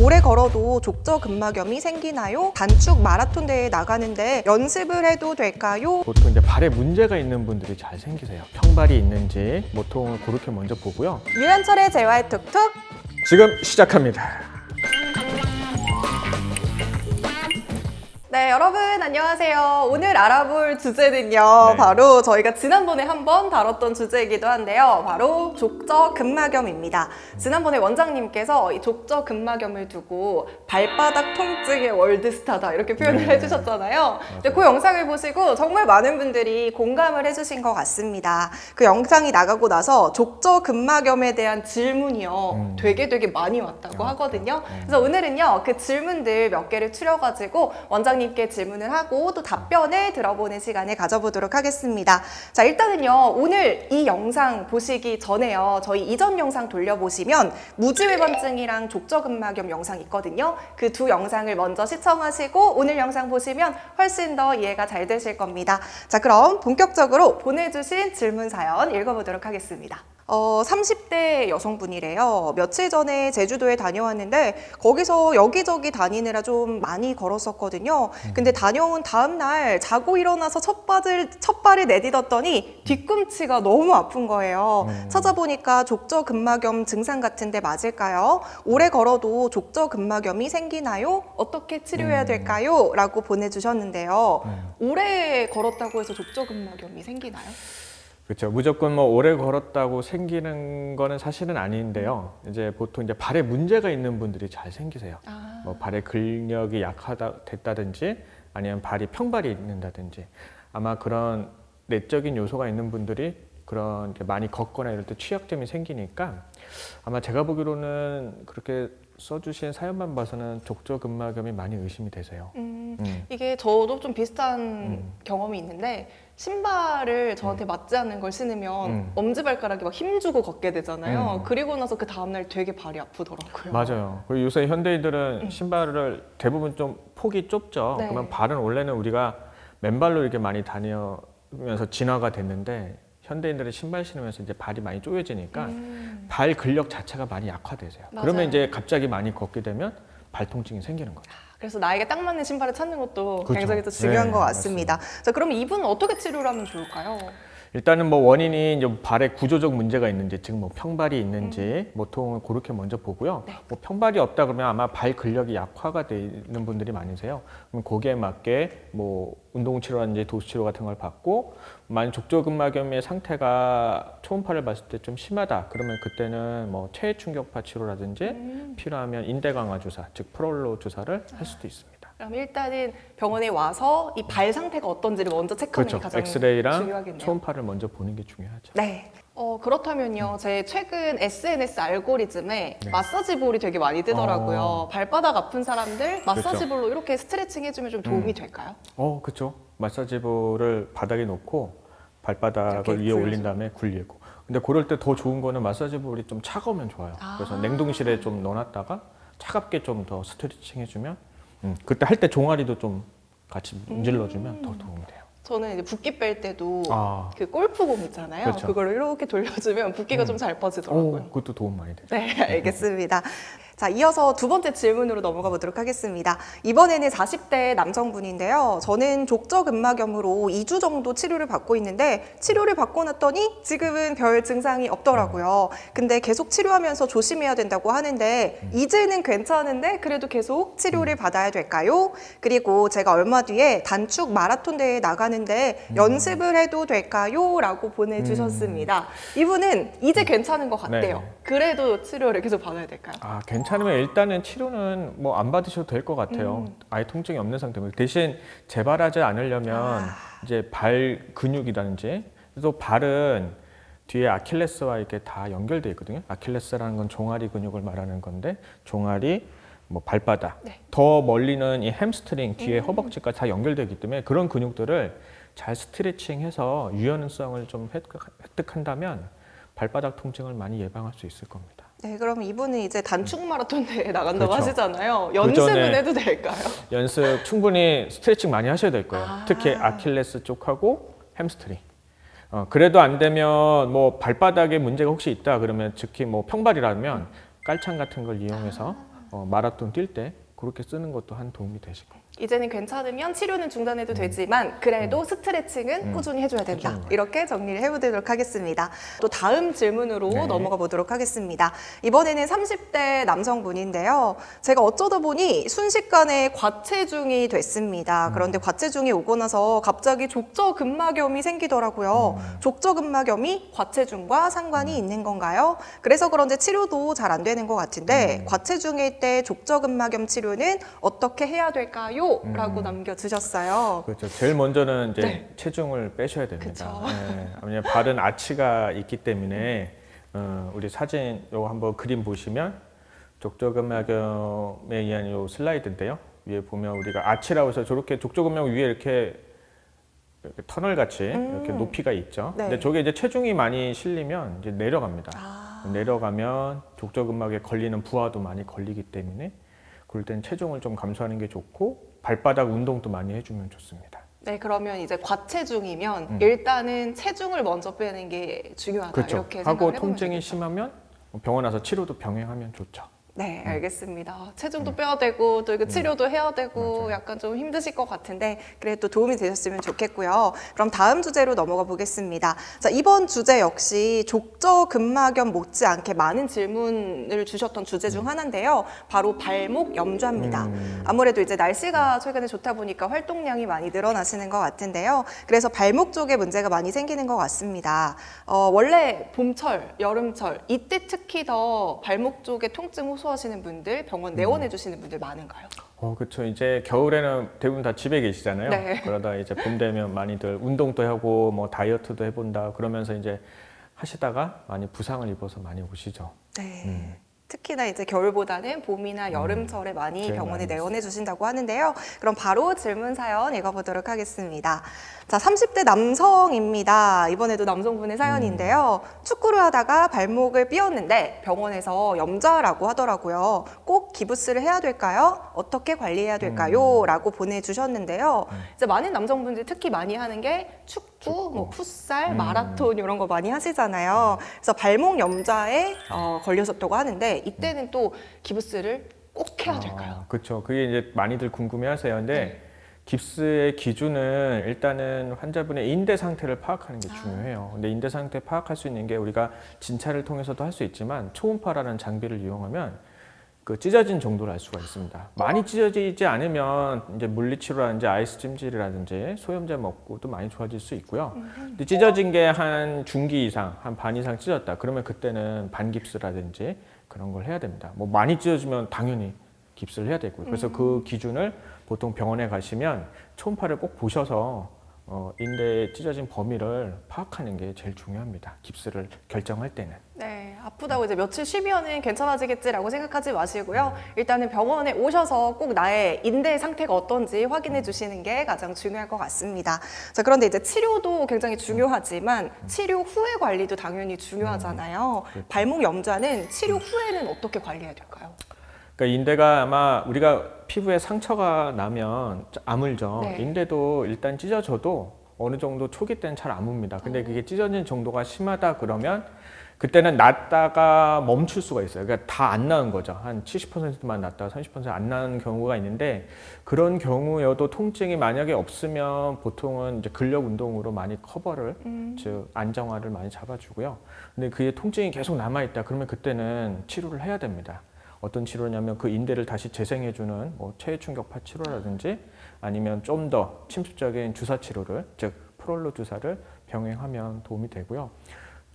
오래 걸어도 족저근막염이 생기나요? 단축 마라톤 대회에 나가는데 연습을 해도 될까요? 보통 이제 발에 문제가 있는 분들이 잘 생기세요. 평발이 있는지 모통을 그렇게 먼저 보고요. 유현철의 재활 툭툭. 지금 시작합니다. 네, 여러분 안녕하세요. 오늘 알아볼 주제는요. 바로 저희가 지난번에 한번 다뤘던 주제이기도 한데요. 바로 족저근막염입니다. 지난번에 원장님께서 이 족저근막염을 두고 발바닥 통증의 월드스타다 이렇게 표현을 해주셨잖아요. 근데 그 영상을 보시고 정말 많은 분들이 공감을 해주신 것 같습니다. 그 영상이 나가고 나서 족저근막염에 대한 질문이요. 되게 많이 왔다고 하거든요. 그래서 오늘은요. 그 질문들 몇 개를 추려가지고 원장님께 질문을 하고 또 답변을 들어보는 시간을 가져보도록 하겠습니다. 자, 일단은요. 오늘 이 영상 보시기 전에요. 저희 이전 영상 돌려보시면 무지외반증이랑 족저근막염 영상 있거든요. 그 두 영상을 먼저 시청하시고 오늘 영상 보시면 훨씬 더 이해가 잘 되실 겁니다. 자, 그럼 본격적으로 보내주신 질문 사연 읽어보도록 하겠습니다. 30대 여성분이래요. 며칠 전에 제주도에 다녀왔는데 거기서 여기저기 다니느라 좀 많이 걸었었거든요. 근데 다녀온 다음 날 자고 일어나서 첫 발을 내딛었더니 뒤꿈치가 너무 아픈 거예요. 찾아보니까 족저근막염 증상 같은데 맞을까요? 오래 걸어도 족저근막염이 생기나요? 어떻게 치료해야 될까요? 라고 보내주셨는데요. 오래 걸었다고 해서 족저근막염이 생기나요? 그렇죠. 무조건 뭐 오래 걸었다고 생기는 거는 사실은 아닌데요. 이제 보통 이제 발에 문제가 있는 분들이 잘 생기세요. 뭐 발의 근력이 됐다든지 아니면 발이 평발이 있는다든지 아마 그런 내적인 요소가 있는 분들이 그런 이제 많이 걷거나 이럴 때 취약점이 생기니까 아마 제가 보기로는 그렇게 써주신 사연만 봐서는 족저근막염이 많이 의심이 되세요. 이게 저도 좀 비슷한 경험이 있는데 신발을 저한테 맞지 않는 걸 신으면 엄지발가락이 막 힘주고 걷게 되잖아요. 그리고 나서 그 다음날 되게 발이 아프더라고요. 맞아요. 그리고 요새 현대인들은 신발을 대부분 좀 폭이 좁죠. 네. 그러면 발은 원래는 우리가 맨발로 이렇게 많이 다니면서 진화가 됐는데 현대인들은 신발 신으면서 이제 발이 많이 쪼여지니까 발 근력 자체가 많이 약화되세요. 맞아요. 그러면 이제 갑자기 많이 걷게 되면 발 통증이 생기는 거예요. 그래서 나에게 딱 맞는 신발을 찾는 것도 그렇죠. 굉장히 또 중요한 네, 것 같습니다. 자, 그럼 이분은 어떻게 치료를 하면 좋을까요? 일단은 뭐 원인이 이제 발에 구조적 문제가 있는지, 즉 뭐 평발이 있는지 모통을 그렇게 먼저 보고요. 뭐 평발이 없다 그러면 아마 발 근력이 약화가 되는 분들이 많으세요. 그럼 거기에 맞게 뭐 운동 치료라든지 도수 치료 같은 걸 받고, 만약 족저근막염의 상태가 초음파를 봤을 때 좀 심하다 그러면 그때는 뭐 체외 충격파 치료라든지 필요하면 인대 강화 주사, 즉 프롤로 주사를 할 수도 있습니다. 그럼 일단은 병원에 와서 이 발 상태가 어떤지를 먼저 체크하는 게 그렇죠. 가장 엑스레이랑 중요하겠네요. 초음파를 먼저 보는 게 중요하죠. 네. 그렇다면요. 제 최근 SNS 알고리즘에 마사지 볼이 되게 많이 뜨더라고요. 발바닥 아픈 사람들 마사지 볼로 이렇게 스트레칭 해주면 좀 도움이 될까요? 그렇죠. 마사지 볼을 바닥에 놓고 발바닥을 위에 올린 다음에 굴리고. 근데 그럴 때 더 좋은 거는 마사지 볼이 좀 차가우면 좋아요. 그래서 냉동실에 좀 넣어놨다가 차갑게 좀 더 스트레칭 해주면 그때 할 때 종아리도 좀 같이 문질러주면 더 도움이 돼요. 저는 이제 붓기 뺄 때도 아. 그 골프공 있잖아요. 그렇죠. 그걸 이렇게 돌려주면 붓기가 좀 잘 빠지더라고요. 그것도 도움 많이 돼요. 네, 알겠습니다. 자, 이어서 두 번째 질문으로 넘어가 보도록 하겠습니다. 이번에는 40대 남성분인데요. 저는 족저근막염으로 2주 정도 치료를 받고 있는데 치료를 받고 났더니 지금은 별 증상이 없더라고요. 근데 계속 치료하면서 조심해야 된다고 하는데 이제는 괜찮은데 그래도 계속 치료를 받아야 될까요? 그리고 제가 얼마 뒤에 단축 마라톤 대회에 나가는데 연습을 해도 될까요? 라고 보내주셨습니다. 이분은 이제 괜찮은 것 같대요. 네. 그래도 치료를 계속 받아야 될까요? 괜찮으면 일단은 치료는 뭐 안 받으셔도 될 것 같아요. 아예 통증이 없는 상태입니다. 대신 재발하지 않으려면 이제 발 근육이라든지, 또 발은 뒤에 아킬레스와 이렇게 다 연결되어 있거든요. 아킬레스라는 건 종아리 근육을 말하는 건데, 종아리, 뭐 발바닥, 더 멀리는 이 햄스트링 뒤에 허벅지까지 다 연결되어 있기 때문에 그런 근육들을 잘 스트레칭해서 유연성을 좀 획득한다면 발바닥 통증을 많이 예방할 수 있을 겁니다. 네, 그럼 이분은 이제 단축 마라톤 대회 나간다고 그렇죠. 하시잖아요. 그 연습은 전에 해도 될까요? 연습 충분히 스트레칭 많이 하셔야 될 거예요. 특히 아킬레스 쪽하고 햄스트링. 그래도 안 되면 뭐 발바닥에 문제가 혹시 있다 그러면, 특히 뭐 평발이라면 깔창 같은 걸 이용해서 마라톤 뛸 때 그렇게 쓰는 것도 한 도움이 되실 거예요. 이제는 괜찮으면 치료는 중단해도 되지만 그래도 스트레칭은 꾸준히 해줘야 된다. 해주는 거예요. 이렇게 정리를 해보도록 하겠습니다. 또 다음 질문으로 네. 넘어가 보도록 하겠습니다. 이번에는 30대 남성분인데요. 제가 어쩌다 보니 순식간에 과체중이 됐습니다. 그런데 과체중이 오고 나서 갑자기 족저근막염이 생기더라고요. 족저근막염이 과체중과 상관이 있는 건가요? 그래서 그런지 치료도 잘 안 되는 것 같은데 과체중일 때 족저근막염 치료는 어떻게 해야 될까요? 라고 남겨주셨어요. 그렇죠. 제일 먼저는 이제 네. 체중을 빼셔야 됩니다. 그쵸. 네. 왜냐면 발은 아치가 있기 때문에 우리 사진 요거 한번 그림 보시면 족저근막염에 의한 요 슬라이드인데요. 위에 보면 우리가 아치라고 해서 저렇게 족저근막 위에 이렇게 터널 같이 이렇게 높이가 있죠. 네. 근데 저게 이제 체중이 많이 실리면 이제 내려갑니다. 내려가면 족저근막에 걸리는 부하도 많이 걸리기 때문에 그럴 땐 체중을 좀 감소하는 게 좋고 발바닥 운동도 많이 해주면 좋습니다. 네, 그러면 이제 과체중이면 일단은 체중을 먼저 빼는 게 중요하다. 그렇죠. 이렇게 하고 생각을 해보면 통증이 되겠죠. 심하면 병원 와서 치료도 병행하면 좋죠. 네, 알겠습니다. 체중도 빼야 되고 또 이거 치료도 해야 되고 맞아요. 약간 좀 힘드실 것 같은데 그래도 도움이 되셨으면 좋겠고요. 그럼 다음 주제로 넘어가 보겠습니다. 자, 이번 주제 역시 족저근막염 못지않게 많은 질문을 주셨던 주제 중 하나인데요. 바로 발목 염좌입니다. 아무래도 이제 날씨가 최근에 좋다 보니까 활동량이 많이 늘어나시는 것 같은데요. 그래서 발목 쪽에 문제가 많이 생기는 것 같습니다. 원래 봄철, 여름철 이때 특히 더 발목 쪽에 통증 호소하시는 분들, 병원 내원해 주시는 분들 많은가요? 그렇죠. 이제 겨울에는 대부분 다 집에 계시잖아요. 네. 그러다 이제 봄 되면 많이들 운동도 하고 뭐 다이어트도 해본다 그러면서 이제 하시다가 많이 부상을 입어서 많이 오시죠. 네. 특히나 이제 겨울보다는 봄이나 여름철에 많이 제일 병원에 많이 내원해 주신다고 하는데요. 그럼 바로 질문 사연 읽어보도록 하겠습니다. 자, 30대 남성입니다. 이번에도 남성분의 사연인데요. 축구를 하다가 발목을 삐었는데 병원에서 염좌라고 하더라고요. 꼭 기부스를 해야 될까요? 어떻게 관리해야 될까요? 라고 보내주셨는데요. 이제 많은 남성분들이 특히 많이 하는 게 축구, 뭐 풋살, 마라톤 이런 거 많이 하시잖아요. 그래서 발목 염좌에 걸려졌다고 하는데 이때는 또 기부스를 꼭 해야 될까요? 그렇죠. 그게 이제 많이들 궁금해하세요. 근데 깁스의 기준은 일단은 환자분의 인대 상태를 파악하는 게 중요해요. 근데 인대 상태 파악할 수 있는 게 우리가 진찰을 통해서도 할 수 있지만 초음파라는 장비를 이용하면 그 찢어진 정도를 알 수가 있습니다. 많이 찢어지지 않으면 이제 물리치료라든지 아이스 찜질이라든지 소염제 먹고도 많이 좋아질 수 있고요. 근데 찢어진 게 한 중기 이상, 한 반 이상 찢었다. 그러면 그때는 반깁스라든지 그런 걸 해야 됩니다. 뭐 많이 찢어지면 당연히 깁스를 해야 되고요. 그래서 그 기준을 보통 병원에 가시면 초음파를 꼭 보셔서 인대에 찢어진 범위를 파악하는 게 제일 중요합니다. 깁스를 결정할 때는. 네, 아프다고 이제 며칠 쉬면은 괜찮아지겠지라고 생각하지 마시고요. 일단은 병원에 오셔서 꼭 나의 인대 상태가 어떤지 확인해 주시는 게 가장 중요할 것 같습니다. 자, 그런데 이제 치료도 굉장히 중요하지만 치료 후의 관리도 당연히 중요하잖아요. 발목 염좌는 치료 후에는 어떻게 관리해야 될까요? 그러니까 인대가 아마 우리가 피부에 상처가 나면 아물죠. 네. 인대도 일단 찢어져도 어느 정도 초기 때는 잘 아뭅니다. 근데 그게 찢어진 정도가 심하다 그러면 그때는 낫다가 멈출 수가 있어요. 그러니까 다 안 나은 거죠. 한 70%만 낫다가 30%안 나는 경우가 있는데 그런 경우여도 통증이 만약에 없으면 보통은 이제 근력 운동으로 많이 커버를 즉 안정화를 많이 잡아주고요. 근데 그게 통증이 계속 남아 있다 그러면 그때는 치료를 해야 됩니다. 어떤 치료냐면 그 인대를 다시 재생해주는 뭐 체외 충격파 치료라든지 아니면 좀 더 침습적인 주사 치료를 즉 프롤로 주사를 병행하면 도움이 되고요.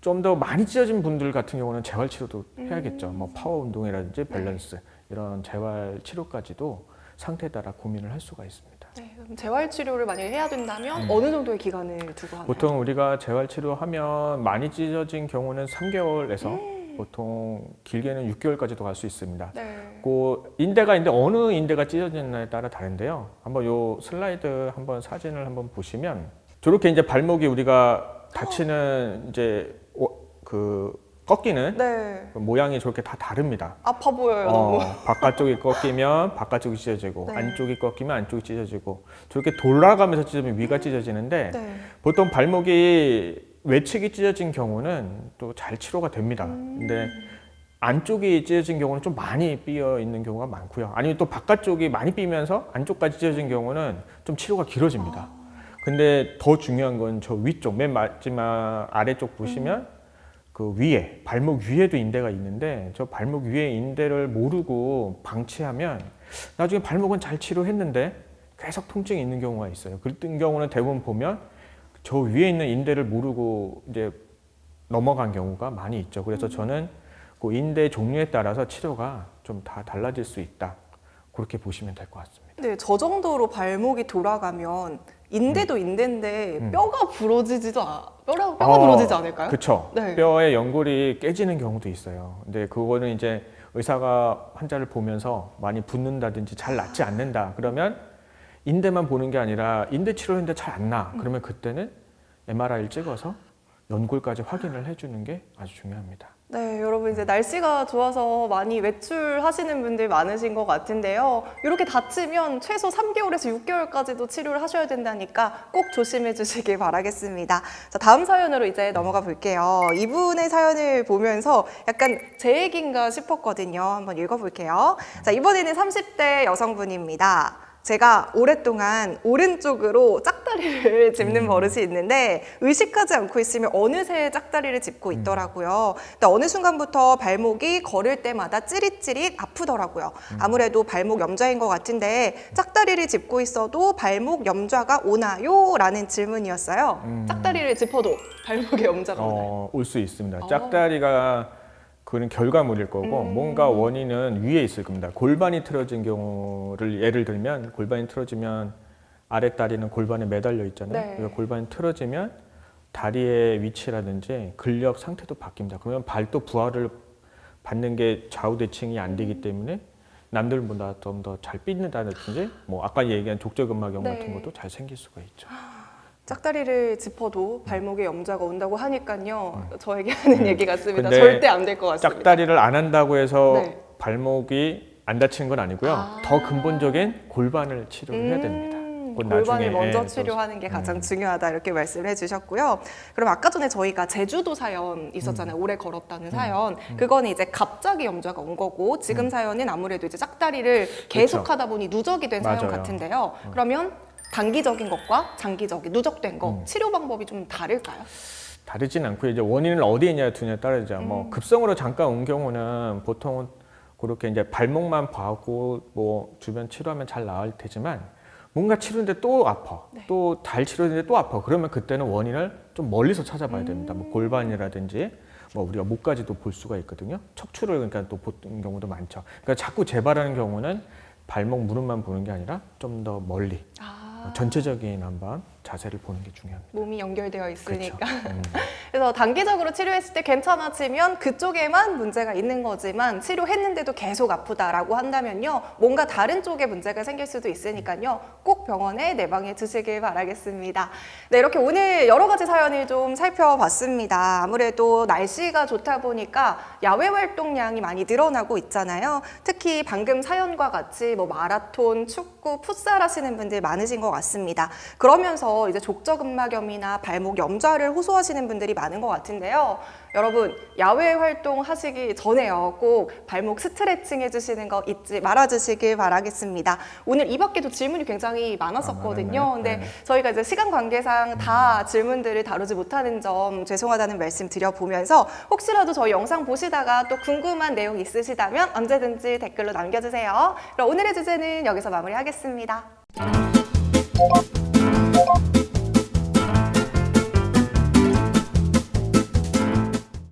좀 더 많이 찢어진 분들 같은 경우는 재활 치료도 해야겠죠. 뭐 파워 운동이라든지 밸런스 이런 재활 치료까지도 상태에 따라 고민을 할 수가 있습니다. 네, 그럼 재활 치료를 만약에 해야 된다면 어느 정도의 기간을 두고 하나요? 보통 우리가 재활 치료하면 많이 찢어진 경우는 3개월에서 보통 길게는 6개월까지도 갈 수 있습니다. 네. 그 인대가 있는데 어느 인대가 찢어졌나에 따라 다른데요. 한번 요 슬라이드 한번 사진을 한번 보시면 저렇게 이제 발목이 우리가 다치는 이제 그 꺾이는 네. 모양이 저렇게 다 다릅니다. 아파 보여요. 너무. 바깥쪽이 꺾이면 바깥쪽이 찢어지고 네. 안쪽이 꺾이면 안쪽이 찢어지고 저렇게 돌아가면서 찢어지면 위가 찢어지는데 네. 보통 발목이 외측이 찢어진 경우는 또 잘 치료가 됩니다. 근데 안쪽이 찢어진 경우는 좀 많이 삐어 있는 경우가 많고요. 아니면 또 바깥쪽이 많이 삐면서 안쪽까지 찢어진 경우는 좀 치료가 길어집니다. 근데 더 중요한 건 저 위쪽, 맨 마지막 아래쪽 보시면 그 위에, 발목 위에도 인대가 있는데 저 발목 위에 인대를 모르고 방치하면 나중에 발목은 잘 치료했는데 계속 통증이 있는 경우가 있어요. 그런 경우는 대부분 보면 저 위에 있는 인대를 모르고 이제 넘어간 경우가 많이 있죠. 그래서 저는 그 인대 종류에 따라서 치료가 좀 다 달라질 수 있다. 그렇게 보시면 될 것 같습니다. 네, 저 정도로 발목이 돌아가면 인대도 인대인데 뼈가 부러지지도 뼈가 부러지지 않을까요? 그렇죠. 네. 뼈의 연골이 깨지는 경우도 있어요. 근데 그거는 이제 의사가 환자를 보면서 많이 붓는다든지 잘 낫지 않는다. 그러면 인대만 보는 게 아니라 인대 치료했는데 잘 안 나. 그러면 그때는 MRI를 찍어서 연골까지 확인을 해주는 게 아주 중요합니다. 네, 여러분 이제 날씨가 좋아서 많이 외출하시는 분들 많으신 것 같은데요. 이렇게 다치면 최소 3개월에서 6개월까지도 치료를 하셔야 된다니까 꼭 조심해 주시길 바라겠습니다. 자, 다음 사연으로 이제 넘어가 볼게요. 이분의 사연을 보면서 약간 제 얘기인가 싶었거든요. 한번 읽어볼게요. 자, 이번에는 30대 여성분입니다. 제가 오랫동안 오른쪽으로 짝다리를 짚는 버릇이 있는데 의식하지 않고 있으면 어느새 짝다리를 짚고 있더라고요. 근데 어느 순간부터 발목이 걸을 때마다 찌릿찌릿 아프더라고요. 아무래도 발목 염좌인 것 같은데 짝다리를 짚고 있어도 발목 염좌가 오나요? 라는 질문이었어요. 짝다리를 짚어도 발목에 염좌가 오나요? 올 수 있습니다. 짝다리가 그는 결과물일 거고 뭔가 원인은 위에 있을 겁니다. 골반이 틀어진 경우를 예를 들면 골반이 틀어지면 아랫다리는 골반에 매달려 있잖아요. 네. 그래서 골반이 틀어지면 다리의 위치라든지 근력 상태도 바뀝니다. 그러면 발도 부하를 받는 게 좌우 대칭이 안 되기 때문에 남들보다 좀 더 잘 삐는다든지 뭐 아까 얘기한 족저근막염 네. 같은 것도 잘 생길 수가 있죠. 짝다리를 짚어도 발목에 염좌가 온다고 하니까요. 저에게 하는 얘기 같습니다. 근데 절대 안 될 것 같습니다. 짝다리를 안 한다고 해서 네. 발목이 안 다치는 건 아니고요. 더 근본적인 골반을 치료를 해야 됩니다. 그건 골반을 나중에, 먼저 또 치료하는 게 가장 중요하다 이렇게 말씀을 해주셨고요. 그럼 아까 전에 저희가 제주도 사연 있었잖아요. 오래 걸었다는 사연. 그거는 이제 갑자기 염좌가 온 거고 지금 사연은 아무래도 이제 짝다리를 계속하다 보니 누적이 된 사연 맞아요. 같은데요. 그러면 단기적인 것과 장기적인 누적된 거 치료 방법이 좀 다를까요? 다르진 않고 이제 원인을 어디에 두냐에 따르죠. 뭐 급성으로 잠깐 온 경우는 보통은 그렇게 이제 발목만 봐고 뭐 주변 치료하면 잘 나을 테지만 뭔가 치료인데 또 아파, 또 달 치료인데 또 아파. 그러면 그때는 원인을 좀 멀리서 찾아봐야 됩니다. 뭐 골반이라든지 뭐 우리가 목까지도 볼 수가 있거든요. 척추를 그러니까 또 보는 경우도 많죠. 그러니까 자꾸 재발하는 경우는 발목 무릎만 보는 게 아니라 좀 더 멀리 전체적인 한번 자세를 보는 게 중요합니다. 몸이 연결되어 있으니까. 그렇죠. 그래서 단기적으로 치료했을 때 괜찮아지면 그쪽에만 문제가 있는 거지만 치료했는데도 계속 아프다라고 한다면요. 뭔가 다른 쪽에 문제가 생길 수도 있으니까요. 꼭 병원에 내방해 주시길 바라겠습니다. 네, 이렇게 오늘 여러 가지 사연을 좀 살펴봤습니다. 아무래도 날씨가 좋다 보니까 야외 활동량이 많이 늘어나고 있잖아요. 특히 방금 사연과 같이 뭐 마라톤, 축구, 풋살 하시는 분들 많으신 것 같습니다. 그러면서 이제 족저근막염이나 발목 염좌를 호소하시는 분들이 많은 것 같은데요. 여러분 야외 활동 하시기 전에요. 꼭 발목 스트레칭 해주시는 거 잊지 말아주시길 바라겠습니다. 오늘 이 밖에도 질문이 굉장히 많았었거든요. 근데 네. 저희가 이제 시간 관계상 다 질문들을 다루지 못하는 점 죄송하다는 말씀 드려보면서 혹시라도 저희 영상 보시다가 또 궁금한 내용 있으시다면 언제든지 댓글로 남겨주세요. 그럼 오늘의 주제는 여기서 마무리하겠습니다.